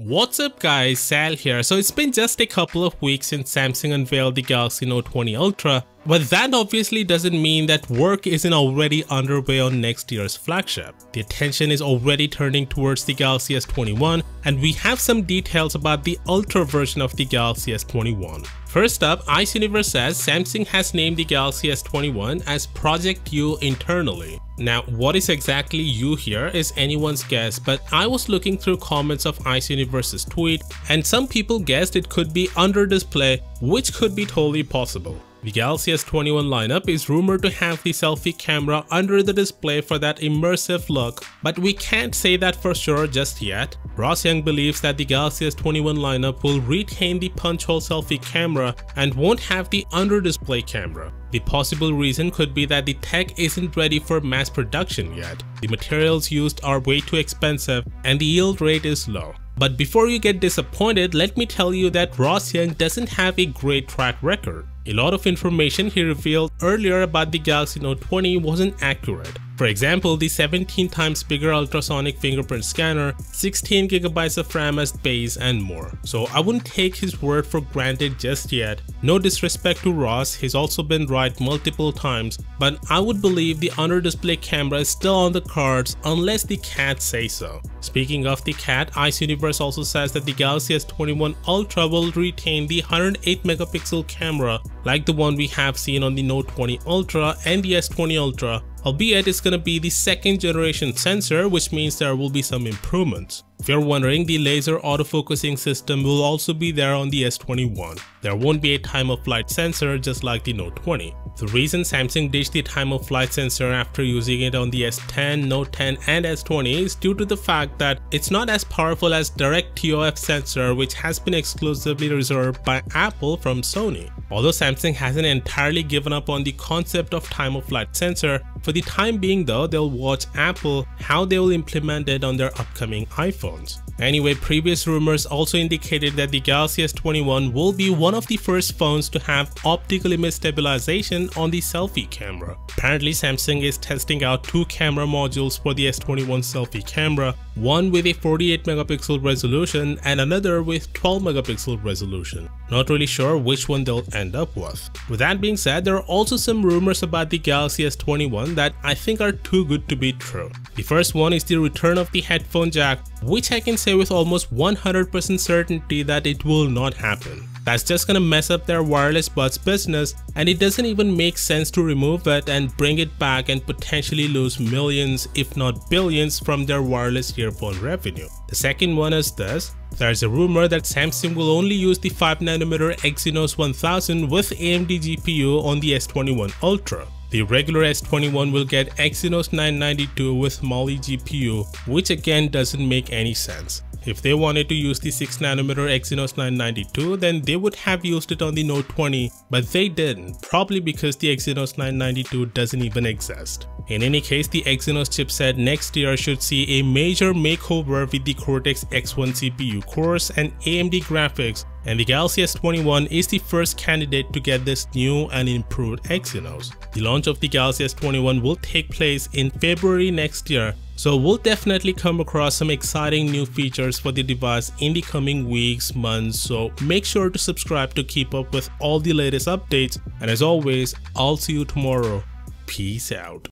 What's up guys, Sal here. So it's been just a couple of weeks since Samsung unveiled the Galaxy Note 20 Ultra, but that obviously doesn't mean that work isn't already underway on next year's flagship. The attention is already turning towards the Galaxy S21, and we have some details about the Ultra version of the Galaxy S21. First up, Exynos says Samsung has named the Galaxy S21 as Project U internally. Now, what is exactly U here is anyone's guess, but I was looking through comments of Exynos' tweet, and some people guessed it could be under display, which could be totally possible. The Galaxy S21 lineup is rumored to have the selfie camera under the display for that immersive look, but we can't say that for sure just yet. Ross Young believes that the Galaxy S21 lineup will retain the punch-hole selfie camera and won't have the under-display camera. The possible reason could be that the tech isn't ready for mass production yet. The materials used are way too expensive and the yield rate is low. But before you get disappointed, let me tell you that Ross Young doesn't have a great track record. A lot of information he revealed earlier about the Galaxy Note 20 wasn't accurate. For example, the 17 times bigger ultrasonic fingerprint scanner, 16GB of RAM as base, and more. So I wouldn't take his word for granted just yet. No disrespect to Ross, he's also been right multiple times, but I would believe the under-display camera is still on the cards unless the cat say so. Speaking of the cat, Exynos also says that the Galaxy S21 Ultra will retain the 108MP camera like the one we have seen on the Note 20 Ultra and the S20 Ultra, albeit it's gonna be the second generation sensor, which means there will be some improvements. If you're wondering, the laser autofocusing system will also be there on the S21. There won't be a time-of-flight sensor just like the Note 20. The reason Samsung ditched the time-of-flight sensor after using it on the S10, Note 10 and S20 is due to the fact that it's not as powerful as direct TOF sensor, which has been exclusively reserved by Apple from Sony. Although Samsung hasn't entirely given up on the concept of time-of-flight sensor, for the time being though, they'll watch Apple how they will implement it on their upcoming iPhones. Anyway, previous rumors also indicated that the Galaxy S21 will be one of the first phones to have optical image stabilization on the selfie camera. Apparently, Samsung is testing out two camera modules for the S21 selfie camera, one with a 48MP resolution and another with 12MP resolution. Not really sure which one they'll end up with. With that being said, there are also some rumors about the Galaxy S21 that I think are too good to be true. The first one is the return of the headphone jack, which I can say with almost 100% certainty that it will not happen. That's just gonna mess up their wireless buds business, and it doesn't even make sense to remove it and bring it back and potentially lose millions if not billions from their wireless earphone revenue. The second one is this. There's a rumor that Samsung will only use the 5nm Exynos 1000 with AMD GPU on the S21 Ultra. The regular S21 will get Exynos 992 with Mali GPU, which again doesn't make any sense. If they wanted to use the 6nm Exynos 992, then they would have used it on the Note 20, but they didn't, probably because the Exynos 992 doesn't even exist. In any case, the Exynos chipset next year should see a major makeover with the Cortex-X1 CPU cores and AMD graphics, and the Galaxy S21 is the first candidate to get this new and improved Exynos. The launch of the Galaxy S21 will take place in February next year, so we'll definitely come across some exciting new features for the device in the coming weeks, months, so make sure to subscribe to keep up with all the latest updates, and as always, I'll see you tomorrow. Peace out.